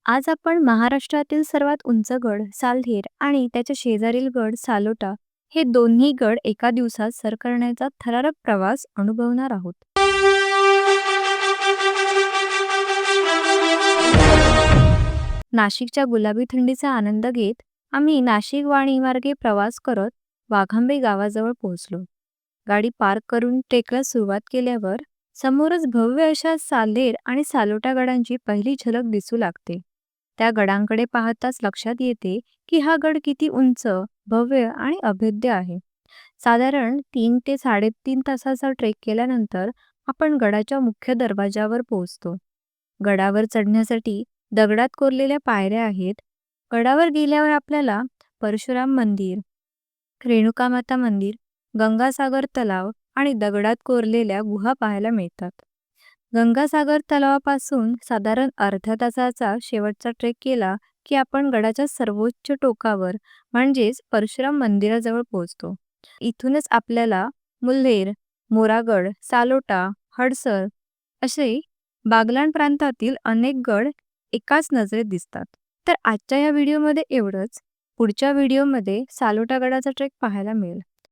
आज आपण महाराष्ट्रातील सर्वात उंच गड सालधीर आणि त्याच्या शेजारील गड सालोटा हे दोन्ही गड एका दिवसात सर करण्याचा थरारक प्रवास अनुभवणार आहोत. नाशिकच्या गुलाबी थंडीचा आनंद घेत आम्ही नाशिक वाणी मार्गे प्रवास करत वाघांबे गावाजवळ पोहोचलो. गाडी पार्क करून ट्रेकला सुरुवात केल्यावर समोरच भव्य अशा साल्हेर आणि सालोटा गडांची पहिली झलक दिसू लागते. त्या गडांकडे पाहताच लक्षात येते की हा गड किती उंच, भव्य आणि अभेद्य आहे. साधारण 3 ते 3.5 तासाचा ट्रेक केल्यानंतर आपण गडाच्या मुख्य दरवाजावर पोहोचतो. गडावर चढण्यासाठी दगडात कोरलेल्या पायऱ्या आहेत. गडावर गेल्यावर आपल्याला परशुराम मंदिर, रेणुकामाता मंदिर, गंगासागर तलाव आणि दगडात कोरलेल्या गुहा पाहायला मिळतात. गंगासागर तलावापासून साधारण अर्ध्या तासाचा शेवटचा ट्रेक केला की आपण गडाच्या सर्वोच्च टोकावर म्हणजेच परशुराम मंदिराजवळ पोहोचतो. इथूनच आपल्याला मुल्हेर, मोरागड, सालोटा, हडसर असे बागलाण प्रांतातील अनेक गड एकाच नजरेत दिसतात. तर आजच्या या व्हिडिओमध्ये एवढंच. पुढच्या व्हिडिओमध्ये सालोटा गडाचा ट्रेक पाहायला मिळेल.